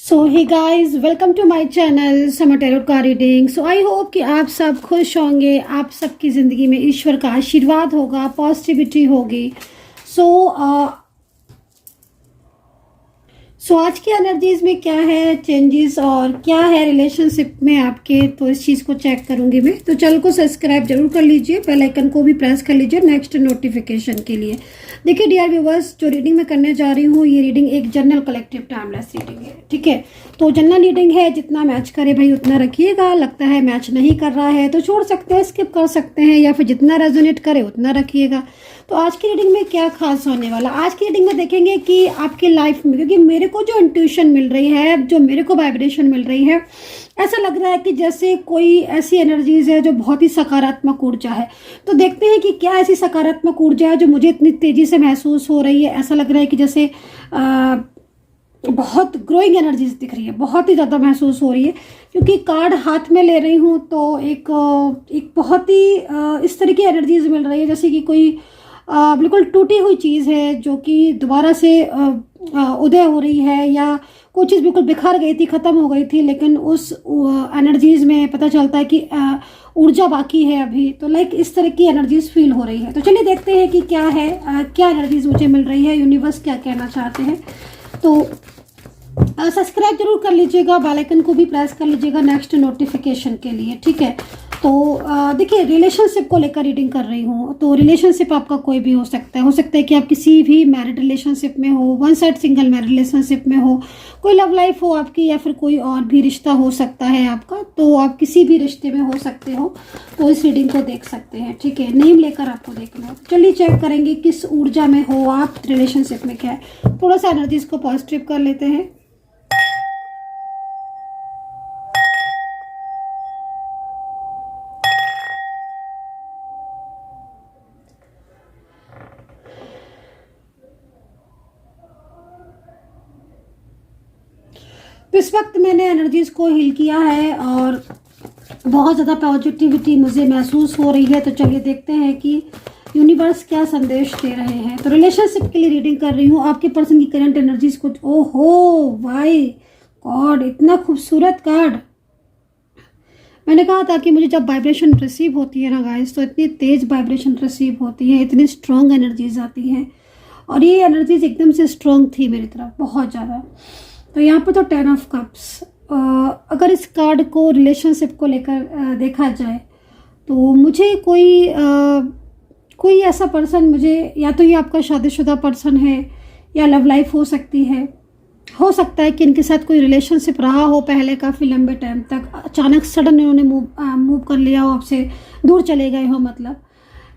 So hey guys, welcome to my channel Sama tarot card reading. So I hope कि आप सब खुश होंगे, आप सबकी ज़िंदगी में ईश्वर का आशीर्वाद होगा, पॉजिटिविटी होगी। सो आज की एनर्जीज में क्या है चेंजेस और क्या है रिलेशनशिप में आपके, तो इस चीज़ को चेक करूंगी मैं। तो चैनल को सब्सक्राइब जरूर कर लीजिए, बेल आइकन को भी प्रेस कर लीजिए नेक्स्ट नोटिफिकेशन के लिए। देखिए डियर व्यूवर्स, जो रीडिंग मैं करने जा रही हूँ ये रीडिंग एक जनरल कलेक्टिव टाइमलेस रीडिंग है, ठीक है। तो जनरल रीडिंग है, जितना मैच करे भाई उतना रखिएगा। लगता है मैच नहीं कर रहा है तो छोड़ सकते हैं, स्किप कर सकते हैं, या फिर जितना रेजोनेट करे उतना रखिएगा। तो आज की रीडिंग में क्या खास होने वाला, आज की रीडिंग में देखेंगे कि आपकी लाइफ में, क्योंकि मेरे को जो इंट्यूशन मिल रही है, जो मेरे को वाइब्रेशन मिल रही है, ऐसा लग रहा है कि जैसे कोई ऐसी एनर्जीज है जो बहुत ही सकारात्मक ऊर्जा है। तो देखते हैं कि क्या ऐसी सकारात्मक ऊर्जा है जो मुझे इतनी तेजी से महसूस हो रही है। ऐसा लग रहा है कि जैसे बहुत ग्रोइंग एनर्जीज दिख रही है, बहुत ही ज़्यादा महसूस हो रही है। क्योंकि कार्ड हाथ में ले रही हूँ तो एक बहुत ही इस तरह की एनर्जीज मिल रही है जैसे कि कोई बिल्कुल टूटी हुई चीज़ है जो कि दोबारा से उदय हो रही है, या कोई चीज़ बिल्कुल बिखर गई थी, ख़त्म हो गई थी, लेकिन उस एनर्जीज में पता चलता है कि ऊर्जा बाकी है अभी। तो लाइक इस तरह की एनर्जीज फील हो रही है। तो चलिए देखते हैं कि क्या है, क्या एनर्जीज मुझे मिल रही है, यूनिवर्स क्या कहना चाहते हैं। तो सब्सक्राइब जरूर कर लीजिएगा, बेल आइकन को भी प्रेस कर लीजिएगा नेक्स्ट नोटिफिकेशन के लिए, ठीक है। तो देखिए रिलेशनशिप को लेकर रीडिंग कर रही हूँ। तो रिलेशनशिप आपका कोई भी हो सकता है कि आप किसी भी मैरिड रिलेशनशिप में हो, one side single married relationship में हो, कोई लव लाइफ हो आपकी, या फिर कोई और भी रिश्ता हो सकता है आपका। तो आप किसी भी रिश्ते में हो सकते हो, तो इस रीडिंग को देख सकते हैं, ठीक है। नेम लेकर आपको देखना है। चलिए चेक करेंगे किस ऊर्जा में हो आप, रिलेशनशिप में क्या है। थोड़ा सा एनर्जीज को पॉजिटिव कर लेते हैं। तो इस वक्त मैंने एनर्जीज को हील किया है और बहुत ज़्यादा पॉजिटिविटी मुझे महसूस हो रही है। तो चलिए देखते हैं कि यूनिवर्स क्या संदेश दे रहे हैं। तो रिलेशनशिप के लिए रीडिंग कर रही हूँ। आपके पर्सन की करंट एनर्जीज कुछ, ओहो भाई गॉड, इतना खूबसूरत कार्ड। मैंने कहा था कि मुझे जब वाइब्रेशन रिसीव होती है ना गाइस, तो इतनी तेज वाइब्रेशन रिसीव होती है, इतनी स्ट्रॉन्ग एनर्जीज आती हैं, और ये एनर्जीज एकदम से स्ट्रॉन्ग थी मेरी तरफ, बहुत ज़्यादा। तो यहाँ पर तो 10 ऑफ कप्स, अगर इस कार्ड को रिलेशनशिप को लेकर देखा जाए तो मुझे कोई ऐसा पर्सन, मुझे या तो ये आपका शादीशुदा पर्सन है या लव लाइफ हो सकती है। हो सकता है कि इनके साथ कोई रिलेशनशिप रहा हो पहले काफ़ी लंबे टाइम तक, अचानक सडन इन्होंने मूव कर लिया हो, आपसे दूर चले गए हो मतलब।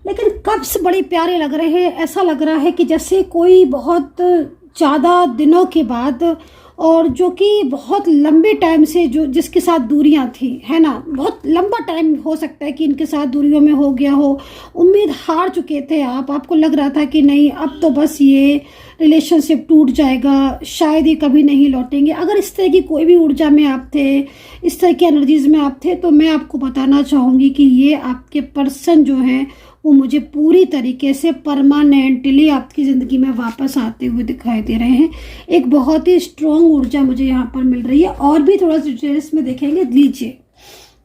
लेकिन कप्स बड़े प्यारे लग रहे हैं। ऐसा लग रहा है कि जैसे कोई बहुत ज़्यादा दिनों के बाद, और जो कि बहुत लंबे टाइम से जो जिसके साथ दूरियां थी, है ना, बहुत लंबा टाइम हो सकता है कि इनके साथ दूरियों में हो गया हो। उम्मीद हार चुके थे आपको लग रहा था कि नहीं अब तो बस ये रिलेशनशिप टूट जाएगा, शायद ये कभी नहीं लौटेंगे। अगर इस तरह की कोई भी ऊर्जा में आप थे, इस तरह की एनर्जीज में आप थे, तो मैं आपको बताना चाहूँगी कि ये आपके पर्सन जो हैं वो मुझे पूरी तरीके से परमानेंटली आपकी ज़िंदगी में वापस आते हुए दिखाई दे रहे हैं। एक बहुत ही स्ट्रॉन्ग ऊर्जा मुझे यहाँ पर मिल रही है। और भी थोड़ा सा डिटेल्स में देखेंगे। लीजिए,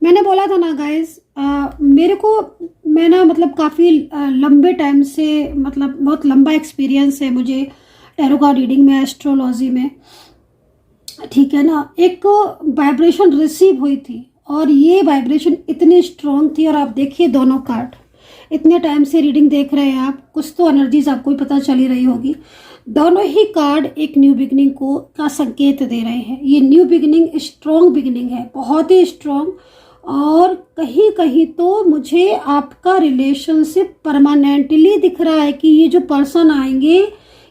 मैंने बोला था ना गाइस, मैं ना मतलब काफ़ी लंबे टाइम से, मतलब बहुत लंबा एक्सपीरियंस है मुझे टैरो कार्ड रीडिंग में, एस्ट्रोलॉजी में, ठीक है ना। एक वाइब्रेशन रिसीव हुई थी और ये वाइब्रेशन इतनी स्ट्रॉन्ग थी। और आप देखिए दोनों कार्ड, इतने टाइम से रीडिंग देख रहे हैं आप, कुछ तो एनर्जीज आपको ही पता चल ही रही होगी। दोनों ही कार्ड एक न्यू बिगनिंग का संकेत दे रहे हैं। ये न्यू बिगनिंग स्ट्रॉन्ग बिगनिंग है, बहुत ही स्ट्रॉन्ग। और कहीं कहीं तो मुझे आपका रिलेशनशिप परमानेंटली दिख रहा है कि ये जो पर्सन आएंगे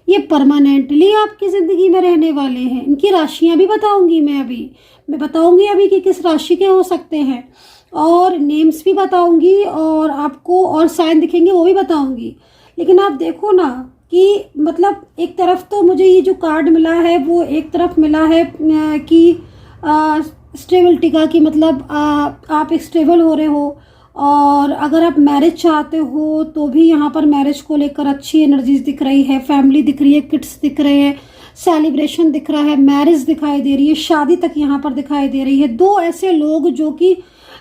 ये परमानेंटली आपकी ज़िंदगी में रहने वाले हैं। इनकी राशियां भी बताऊंगी मैं बताऊंगी अभी कि किस राशि के हो सकते हैं, और नेम्स भी बताऊंगी, और आपको और साइन दिखेंगे वो भी बताऊंगी। लेकिन आप देखो ना कि मतलब एक तरफ तो मुझे ये जो कार्ड मिला है वो एक तरफ मिला है कि स्टेबिलिटी का, कि मतलब आप एक स्टेबल हो रहे हो, और अगर आप मैरिज चाहते हो तो भी यहाँ पर मैरिज को लेकर अच्छी एनर्जीज दिख रही है, फैमिली दिख रही है, किड्स दिख रहे हैं, सेलिब्रेशन दिख रहा है, मैरिज दिखाई दे रही है, शादी तक यहाँ पर दिखाई दे रही है। दो ऐसे लोग जो कि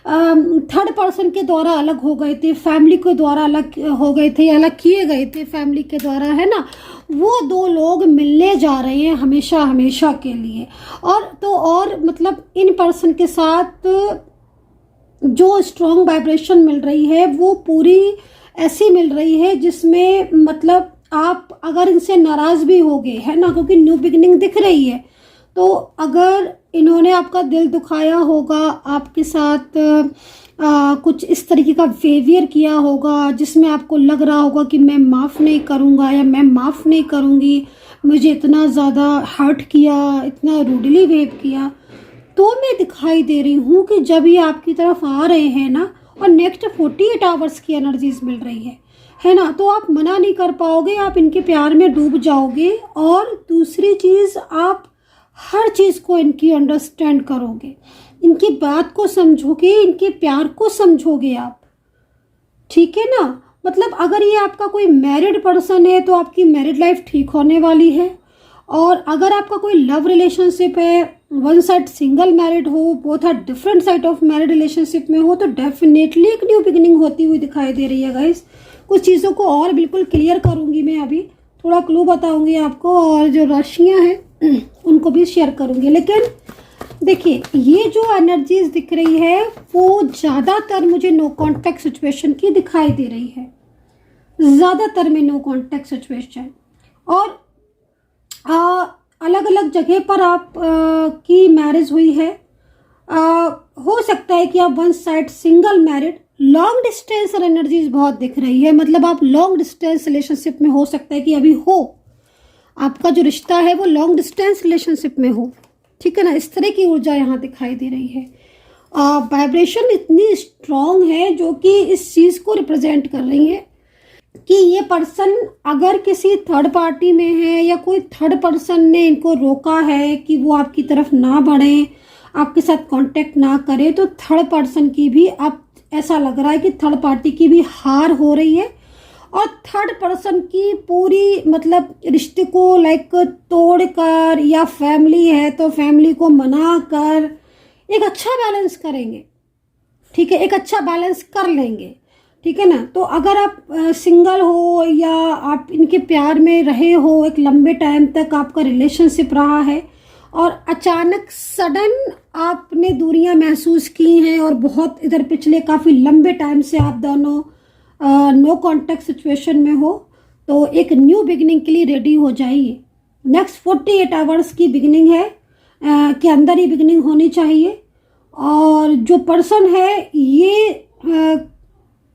थर्ड पर्सन के द्वारा अलग हो गए थे, फैमिली के द्वारा अलग हो गए थे, अलग किए गए थे फैमिली के द्वारा, है ना, वो दो लोग मिलने जा रहे हैं हमेशा हमेशा के लिए। और मतलब इन पर्सन के साथ जो स्ट्रॉन्ग वाइब्रेशन मिल रही है वो पूरी ऐसी मिल रही है जिसमें मतलब आप अगर इनसे नाराज भी हो गए, है ना, क्योंकि न्यू बिगिनिंग दिख रही है, तो अगर इन्होंने आपका दिल दुखाया होगा, आपके साथ कुछ इस तरीके का बिहेवियर किया होगा जिसमें आपको लग रहा होगा कि मैं माफ़ नहीं करूँगा या मैं माफ़ नहीं करूँगी, मुझे इतना ज़्यादा हर्ट किया, इतना रूडली बिहेव किया, तो मैं दिखाई दे रही हूँ कि जब ये आपकी तरफ आ रहे हैं ना, और नेक्स्ट 48 आवर्स की एनर्जीज मिल रही है ना, तो आप मना नहीं कर पाओगे, आप इनके प्यार में डूब जाओगे। और दूसरी चीज़, आप हर चीज़ को इनकी अंडरस्टैंड करोगे, इनकी बात को समझोगे, इनके प्यार को समझोगे आप, ठीक है ना। मतलब अगर ये आपका कोई मैरिड पर्सन है तो आपकी मैरिड लाइफ ठीक होने वाली है, और अगर आपका कोई लव रिलेशनशिप है, वन साइड सिंगल मैरिड हो, both are different side of married relationship में हो, तो डेफिनेटली एक न्यू बिगिनिंग होती हुई दिखाई दे रही है गाइस। कुछ चीज़ों को और बिल्कुल क्लियर करूंगी मैं, अभी थोड़ा क्लू बताऊंगी आपको, और जो राशियां हैं उनको भी शेयर करूंगी। लेकिन देखिए, ये जो एनर्जीज दिख रही है वो ज़्यादातर मुझे नो कॉन्टैक्ट सिचुएशन की दिखाई दे रही है, ज़्यादातर में नो कॉन्टैक्ट सिचुएशन, और अलग अलग जगह पर आप की मैरिज हुई है। हो सकता है कि आप one side single married, long distance और एनर्जीज बहुत दिख रही है, मतलब आप लॉन्ग डिस्टेंस रिलेशनशिप में हो सकता है कि अभी हो, आपका जो रिश्ता है वो लॉन्ग डिस्टेंस रिलेशनशिप में हो, ठीक है ना, इस तरह की ऊर्जा यहाँ दिखाई दे रही है। वाइब्रेशन इतनी स्ट्रांग है जो कि इस चीज़ को रिप्रेजेंट कर रही है कि ये पर्सन अगर किसी थर्ड पार्टी में है या कोई थर्ड पर्सन ने इनको रोका है कि वो आपकी तरफ ना बढ़े, आपके साथ कांटेक्ट ना करे, तो थर्ड पर्सन की भी अब ऐसा लग रहा है कि थर्ड पार्टी की भी हार हो रही है, और थर्ड पर्सन की पूरी मतलब रिश्ते को लाइक तोड़कर, या फैमिली है तो फैमिली को मना कर एक अच्छा बैलेंस करेंगे, ठीक है, एक अच्छा बैलेंस कर लेंगे, ठीक है ना। तो अगर आप सिंगल हो या आप इनके प्यार में रहे हो, एक लंबे टाइम तक आपका रिलेशनशिप रहा है, और अचानक सडन आपने दूरियां महसूस की हैं, और बहुत इधर पिछले काफ़ी लंबे टाइम से आप दोनों नो कॉन्टैक्ट सिचुएशन में हो, तो एक न्यू बिगिनिंग के लिए रेडी हो जाइए। नेक्स्ट 48 आवर्स की बिगिनिंग है, के अंदर ही बिगिनिंग होनी चाहिए। और जो पर्सन है ये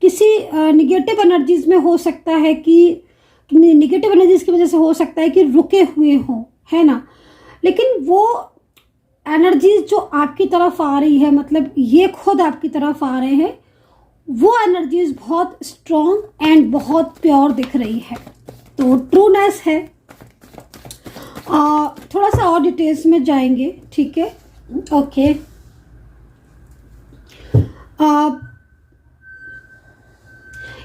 किसी निगेटिव एनर्जीज में हो सकता है कि निगेटिव एनर्जीज की वजह से हो सकता है कि रुके हुए हो, है ना, लेकिन वो एनर्जीज जो आपकी तरफ आ रही है, मतलब ये खुद आपकी तरफ आ रहे हैं, वो एनर्जीज बहुत स्ट्रॉन्ग एंड बहुत प्योर दिख रही है, तो ट्रूनेस है। थोड़ा सा और डिटेल्स में जाएंगे, ठीक है, ओके।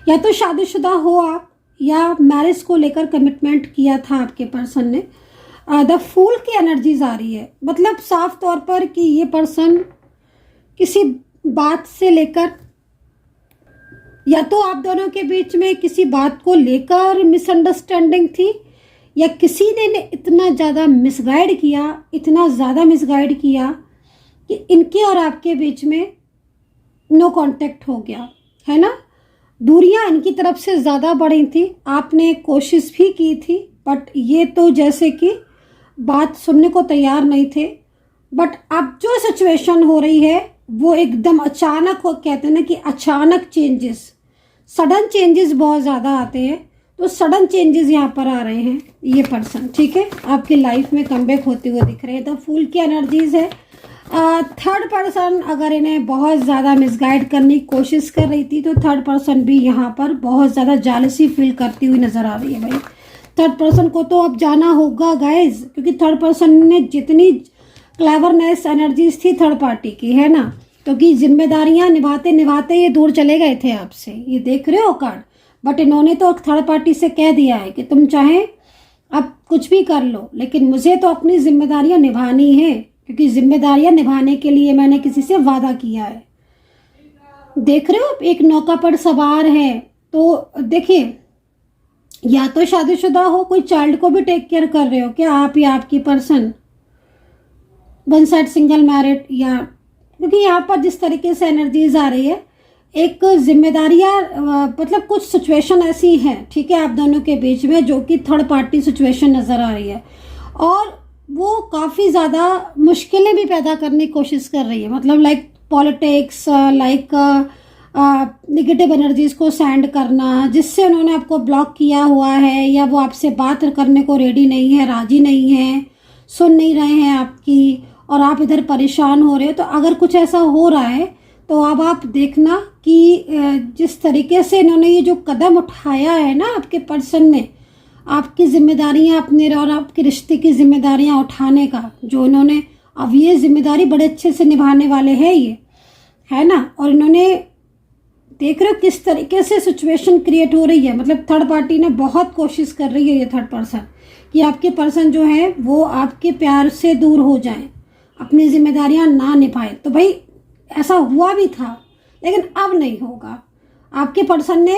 या तो शादीशुदा हो आप, या मैरिज को लेकर कमिटमेंट किया था आपके पर्सन ने। द फूल की एनर्जीज आ रही है, मतलब साफ तौर पर कि ये पर्सन किसी बात से लेकर, या तो आप दोनों के बीच में किसी बात को लेकर मिसअंडरस्टैंडिंग थी, या किसी ने इतना ज़्यादा मिसगाइड किया, इतना ज़्यादा मिसगाइड किया कि इनके और आपके बीच में नो कांटेक्ट हो गया, है ना। दूरियां इनकी तरफ से ज़्यादा बढ़ी थी, आपने कोशिश भी की थी, बट ये तो जैसे कि बात सुनने को तैयार नहीं थे। बट अब जो सिचुएशन हो रही है वो एकदम अचानक हो, कहते हैं ना कि अचानक चेंजेस, सडन चेंजेस बहुत ज़्यादा आते हैं, तो सडन चेंजेस यहाँ पर आ रहे हैं। ये पर्सन, ठीक है, आपकी लाइफ में कमबैक होते हुए दिख रहे हैं। तो फूल की एनर्जीज है। थर्ड पर्सन अगर इन्हें बहुत ज़्यादा मिसगाइड करने की कोशिश कर रही थी, तो थर्ड पर्सन भी यहाँ पर बहुत ज़्यादा जालसी फील करती हुई नज़र आ रही है। भाई थर्ड पर्सन को तो अब जाना होगा गाइज, क्योंकि थर्ड पर्सन ने जितनी क्लेवरनेस एनर्जीज थी थर्ड पार्टी की, है ना, क्योंकि जिम्मेदारियां निभाते निभाते ये दूर चले गए थे आपसे, ये देख रहे हो कार्ड। बट इन्होंने तो थर्ड पार्टी से कह दिया है कि तुम चाहे अब कुछ भी कर लो, लेकिन मुझे तो अपनी जिम्मेदारियां निभानी है, क्योंकि जिम्मेदारियां निभाने के लिए मैंने किसी से वादा किया है। देख रहे हो एक नौका पर सवार है, तो देखिए या तो शादीशुदा हो, कोई चाइल्ड को भी टेक केयर कर रहे हो क्या आप या आपकी person, one side single married, या क्योंकि यहाँ पर जिस तरीके से एनर्जीज आ रही है, एक जिम्मेदारियाँ मतलब कुछ सिचुएशन ऐसी हैं, ठीक है, आप दोनों के बीच में जो कि थर्ड पार्टी सिचुएशन नज़र आ रही है, और वो काफ़ी ज़्यादा मुश्किलें भी पैदा करने की कोशिश कर रही है। मतलब like politics, like negative energies को सेंड करना, जिससे उन्होंने आपको ब्लॉक किया हुआ है, या वो आपसे बात करने को रेडी नहीं है, राजी नहीं है, सुन नहीं रहे हैं आपकी, और आप इधर परेशान हो रहे हो। तो अगर कुछ ऐसा हो रहा है तो अब आप देखना कि जिस तरीके से इन्होंने ये जो कदम उठाया है ना आपके पर्सन ने, आपकी जिम्मेदारियां अपने और आपके रिश्ते की जिम्मेदारियां उठाने का, जो इन्होंने अब ये जिम्मेदारी बड़े अच्छे से निभाने वाले हैं, ये है ना। और इन्होंने देख रहे हो किस तरीके से सिचुएशन क्रिएट हो रही है। मतलब थर्ड पार्टी ने बहुत कोशिश कर रही है, ये थर्ड पर्सन, कि आपके पर्सन जो है वो आपके प्यार से दूर हो जाए, अपनी जिम्मेदारियां ना निभाए। तो भाई ऐसा हुआ भी था, लेकिन अब नहीं होगा। आपके पर्सन ने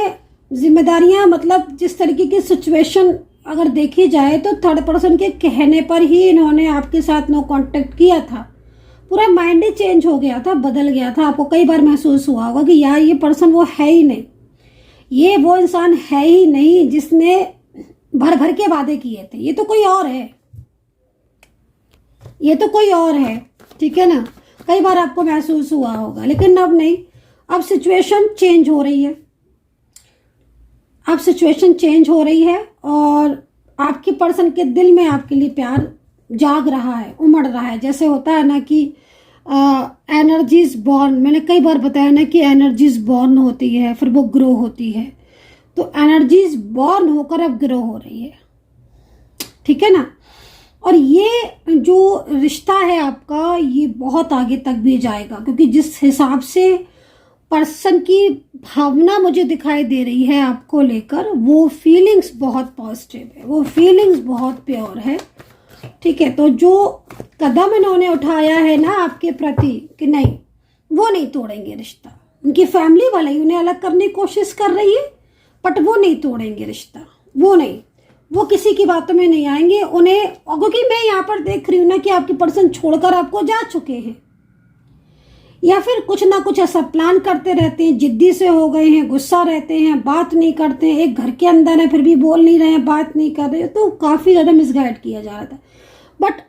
जिम्मेदारियां, मतलब जिस तरीके की सिचुएशन अगर देखी जाए तो थर्ड पर्सन के कहने पर ही इन्होंने आपके साथ नो कांटेक्ट किया था। पूरा माइंड ही चेंज हो गया था, बदल गया था। आपको कई बार महसूस हुआ होगा कि यार ये पर्सन वो है ही नहीं, ये वो इंसान है ही नहीं जिसने भर भर के वादे किए थे, ये तो कोई और है, ये तो कोई और है, ठीक है ना। कई बार आपको महसूस हुआ होगा, लेकिन अब नहीं, अब सिचुएशन चेंज हो रही है, अब सिचुएशन चेंज हो रही है, और आपके पर्सन के दिल में आपके लिए प्यार जाग रहा है, उमड़ रहा है। जैसे होता है ना कि एनर्जीज बॉर्न, मैंने कई बार बताया ना कि एनर्जीज बॉर्न होती है, फिर वो ग्रो होती है। तो एनर्जीज बॉर्न होकर अब ग्रो हो रही है, ठीक है ना। और ये जो रिश्ता है आपका, ये बहुत आगे तक भी जाएगा, क्योंकि जिस हिसाब से पर्सन की भावना मुझे दिखाई दे रही है आपको लेकर, वो फीलिंग्स बहुत पॉजिटिव है, वो फीलिंग्स बहुत प्योर है, ठीक है। तो जो कदम इन्होंने उठाया है ना आपके प्रति कि नहीं, वो नहीं तोड़ेंगे रिश्ता। उनकी फैमिली वाले ही उन्हें अलग करने की कोशिश कर रही है, बट वो नहीं तोड़ेंगे रिश्ता, वो नहीं, वो किसी की बातों में नहीं आएंगे उन्हें। क्योंकि मैं यहाँ पर देख रही हूँ ना कि आपकी पर्सन छोड़कर आपको जा चुके हैं, या फिर कुछ ना कुछ ऐसा प्लान करते रहते हैं, जिद्दी से हो गए हैं, गुस्सा रहते हैं, बात नहीं करते हैं, एक घर के अंदर है फिर भी बोल नहीं रहे हैं, बात नहीं कर रहे, तो काफ़ी ज़्यादा मिसगाइड किया जा रहा था। बट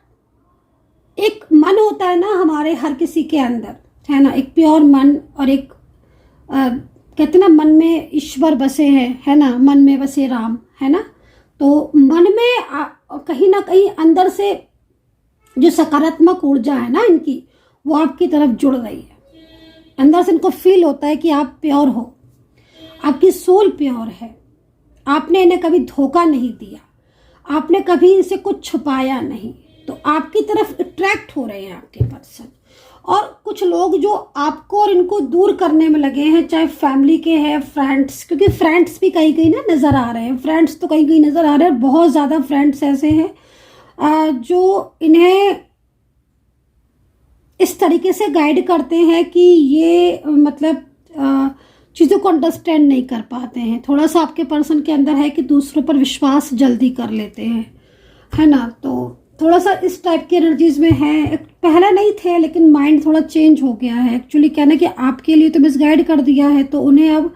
एक मन होता है ना हमारे हर किसी के अंदर, है ना, एक प्योर मन, और एक कहते ना मन में ईश्वर बसे हैं, है ना, मन में बसे राम, है ना। तो मन में कहीं ना कहीं अंदर से जो सकारात्मक ऊर्जा है ना इनकी, वो आपकी तरफ जुड़ रही है। अंदर से इनको फील होता है कि आप प्योर हो, आपकी सोल प्योर है, आपने इन्हें कभी धोखा नहीं दिया, आपने कभी इनसे कुछ छुपाया नहीं, तो आपकी तरफ अट्रैक्ट हो रहे हैं आपके पर्सन। और कुछ लोग जो आपको और इनको दूर करने में लगे हैं, चाहे फैमिली के हैं, फ्रेंड्स, क्योंकि फ्रेंड्स भी कहीं कहीं ना नज़र आ रहे हैं, फ्रेंड्स तो कहीं कहीं नज़र आ रहे हैं। बहुत ज़्यादा फ्रेंड्स ऐसे हैं जो इन्हें इस तरीके से गाइड करते हैं कि ये मतलब चीज़ों को अंडरस्टैंड नहीं कर पाते हैं। थोड़ा सा आपके पर्सन के अंदर है कि दूसरों पर विश्वास जल्दी कर लेते हैं, है ना। तो थोड़ा सा इस टाइप की एनर्जीज में है, पहले नहीं थे, लेकिन माइंड थोड़ा चेंज हो गया है। एक्चुअली कहना कि आपके लिए तो मिसगाइड कर दिया है, तो उन्हें अब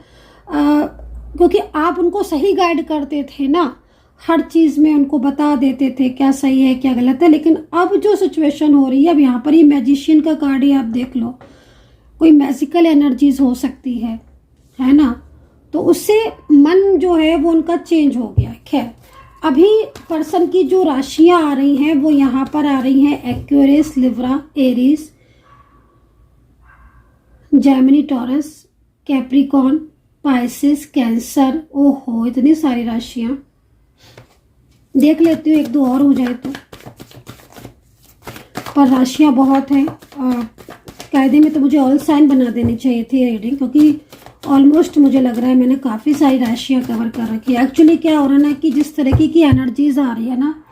क्योंकि आप उनको सही गाइड करते थे ना, हर चीज़ में उनको बता देते थे क्या सही है क्या गलत है। लेकिन अब जो सिचुएशन हो रही है, अब यहाँ पर ये मैजिशियन का कार्ड ही आप देख लो, कोई मैजिकल एनर्जीज हो सकती है ना। तो उससे मन जो है वो उनका चेंज हो गया। खैर, अभी पर्सन की जो राशियां आ रही हैं वो यहाँ पर आ रही हैं Aquarius, Libra, Aries, Gemini, taurus, Capricorn, Pisces, cancer. ओहो, इतनी सारी राशियां। देख लेती हूँ एक दो और हो जाए तो, पर राशियां बहुत हैं। कायदे में तो मुझे ऑल साइन बना देनी चाहिए थी रीडिंग, क्योंकि ऑलमोस्ट मुझे लग रहा है मैंने काफ़ी सारी राशियाँ कवर कर रखी है। एक्चुअली क्या हो रहा है ना कि जिस तरीके की एनर्जीज आ रही है ना,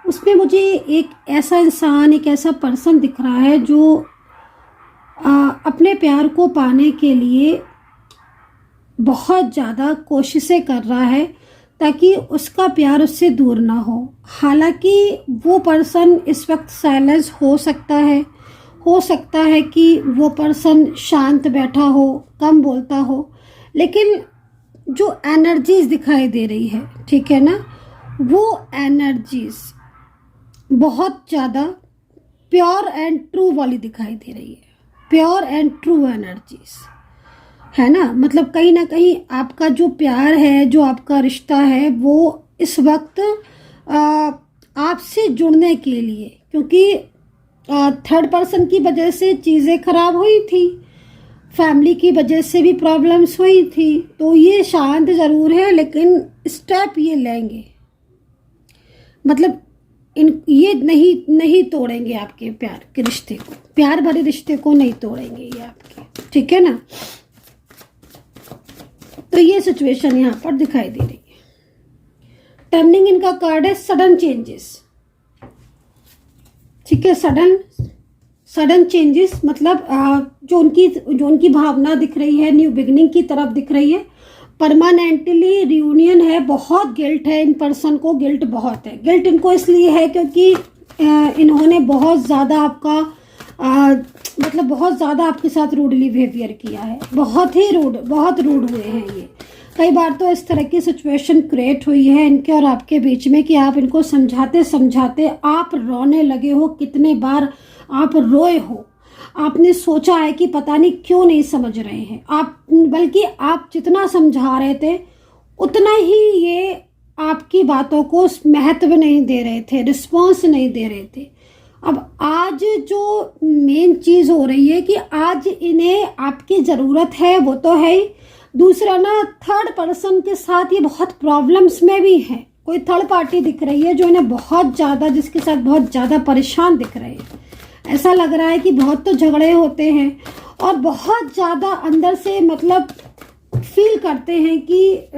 उसमें मुझे एक ऐसा इंसान, एक ऐसा पर्सन दिख रहा है जो अपने प्यार को पाने के लिए बहुत ज़्यादा कोशिशें कर रहा है ताकि उसका प्यार उससे दूर ना हो। हालांकि वो पर्सन इस वक्त साइलेंस हो सकता है कि वो पर्सन शांत बैठा हो, कम बोलता हो, लेकिन जो एनर्जीज दिखाई दे रही है, ठीक है ना, वो एनर्जीज बहुत ज़्यादा प्योर एंड ट्रू वाली दिखाई दे रही है। प्योर एंड ट्रू एनर्जीज है ना, मतलब कहीं ना कहीं आपका जो प्यार है, जो आपका रिश्ता है, वो इस वक्त आपसे जुड़ने के लिए, क्योंकि थर्ड पर्सन की वजह से चीज़ें खराब हुई थी, फैमिली की वजह से भी प्रॉब्लम्स हुई थी, तो ये शांत ज़रूर है लेकिन स्टेप ये लेंगे, मतलब ये नहीं तोड़ेंगे आपके प्यार के रिश्ते को, प्यार भरे रिश्ते को नहीं तोड़ेंगे ये आपके, ठीक है ना। तो ये सिचुएशन यहाँ पर दिखाई दे रही है। टर्निंग इनका कार्ड है सडन चेंजेस, ठीक है, सडन चेंजेस, मतलब जो उनकी भावना दिख रही है न्यू बिगनिंग की तरफ दिख रही है। परमानेंटली रियूनियन है, बहुत गिल्ट है इन पर्सन को, गिल्ट बहुत है। गिल्ट इनको इसलिए है क्योंकि इन्होंने बहुत ज़्यादा आपका मतलब बहुत ज़्यादा आपके साथ रूडली बिहेवियर किया है, बहुत रूड हुए हैं ये। कई बार तो इस तरह की सिचुएशन क्रिएट हुई है इनके और आपके बीच में कि आप इनको समझाते आप रोने लगे हो, कितने बार आप रोए हो, आपने सोचा है कि पता नहीं क्यों नहीं समझ रहे हैं आप, बल्कि आप जितना समझा रहे थे उतना ही ये आपकी बातों को महत्व नहीं दे रहे थे, रिस्पॉन्स नहीं दे रहे थे। अब आज जो मेन चीज़ हो रही है कि आज इन्हें आपकी ज़रूरत है, वो तो है ही, दूसरा ना थर्ड पर्सन के साथ ये बहुत प्रॉब्लम्स में भी है। कोई थर्ड पार्टी दिख रही है जो इन्हें बहुत ज़्यादा, जिसके साथ बहुत ज़्यादा परेशान दिख रहे हैं। ऐसा लग रहा है कि बहुत तो झगड़े होते हैं और बहुत ज़्यादा अंदर से मतलब फील करते हैं कि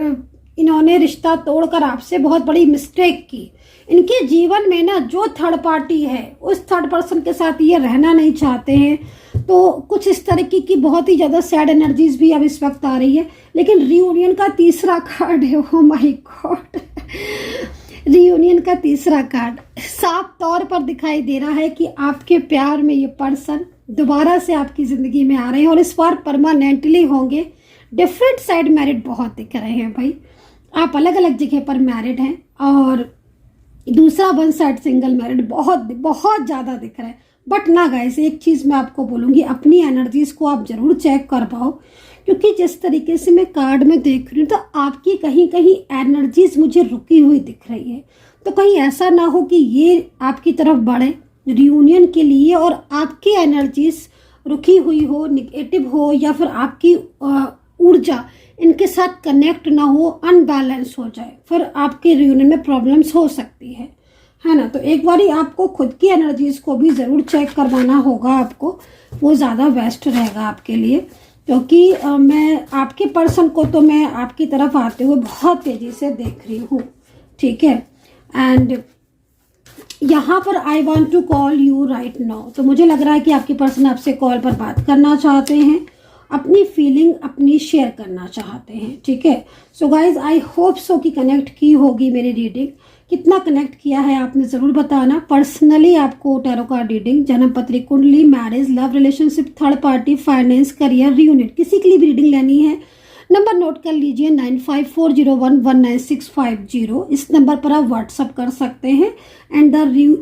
इन्होंने रिश्ता तोड़कर आपसे बहुत बड़ी मिस्टेक की। इनके जीवन में ना जो थर्ड पार्टी है उस थर्ड पर्सन के साथ ये रहना नहीं चाहते हैं, तो कुछ इस तरीके की बहुत ही ज़्यादा सैड एनर्जीज भी अब इस वक्त आ रही है। लेकिन रियूनियन का तीसरा कार्ड है, ओ माय गॉड, रियूनियन का तीसरा कार्ड साफ तौर पर दिखाई दे रहा है कि आपके प्यार में ये पर्सन दोबारा से आपकी ज़िंदगी में आ रहे हैं और इस बार परमानेंटली होंगे। डिफरेंट साइड मैरिड बहुत दिख रहे हैं भाई, आप अलग अलग जगह पर मैरिड हैं, और दूसरा वन साइड सिंगल मैरिड बहुत ज़्यादा दिख रहा है। बट ना गाइस, एक चीज़ मैं आपको बोलूँगी, अपनी एनर्जीज़ को आप ज़रूर चेक कर पाओ, क्योंकि जिस तरीके से मैं कार्ड में देख रही हूँ तो आपकी कहीं कहीं एनर्जीज मुझे रुकी हुई दिख रही है। तो कहीं ऐसा ना हो कि ये आपकी तरफ बढ़े रियूनियन के लिए और आपकी एनर्जीज रुकी हुई हो, निगेटिव हो, या फिर आपकी ऊर्जा इनके साथ कनेक्ट ना हो, अनबैलेंस हो जाए, फिर आपके रियूनियन में प्रॉब्लम्स हो सकती है ना। तो एक बारी आपको खुद की एनर्जीज को भी ज़रूर चेक करवाना होगा आपको, वो ज़्यादा बेस्ट रहेगा आपके लिए, क्योंकि मैं आपके पर्सन को तो मैं आपकी तरफ आते हुए बहुत तेज़ी से देख रही हूँ, ठीक है। एंड यहाँ पर I want to call you right now, तो मुझे लग रहा है कि आपके पर्सन आपसे कॉल पर बात करना चाहते हैं, अपनी फीलिंग अपनी शेयर करना चाहते हैं, ठीक है। So guys, I hope so कि कनेक्ट की होगी मेरी रीडिंग। कितना कनेक्ट किया है आपने ज़रूर बताना। पर्सनली आपको टैरो कार्ड रीडिंग, जन्म पत्री कुंडली, marriage, love, relationship, third party, finance, career, reunion, किसी के लिए भी रीडिंग लेनी है, नंबर नोट कर लीजिए 9540119650। इस नंबर पर आप व्हाट्सअप कर सकते हैं। एंड द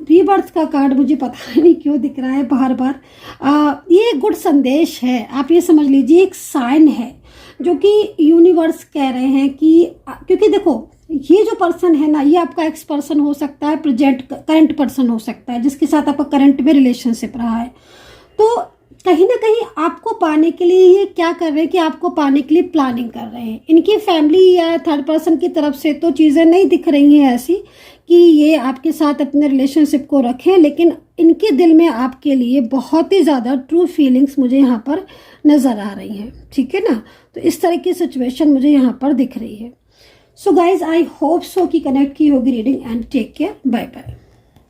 रीबर्थ का कार्ड मुझे पता नहीं क्यों दिख रहा है बार बार। ये गुड संदेश है, आप ये समझ लीजिए, एक साइन है जो कि यूनिवर्स कह रहे हैं कि, क्योंकि देखो ये जो पर्सन है ना, ये आपका एक्स पर्सन हो सकता है, प्रेजेंट करंट पर्सन हो सकता है, जिसके साथ आपका करंट में रिलेशनशिप रहा है। तो कहीं ना कहीं आपको पाने के लिए ये क्या कर रहे हैं कि आपको पाने के लिए प्लानिंग कर रहे हैं। इनकी फैमिली या थर्ड पर्सन की तरफ से तो चीज़ें नहीं दिख रही हैं ऐसी कि ये आपके साथ अपने रिलेशनशिप को रखें, लेकिन इनके दिल में आपके लिए बहुत ही ज़्यादा ट्रू फीलिंग्स मुझे यहाँ पर नज़र आ रही हैं, ठीक है ना। तो इस तरह की सिचुएशन मुझे यहाँ पर दिख रही है। So guys, I hope so कि कनेक्ट की होगी reading, and take care, bye bye.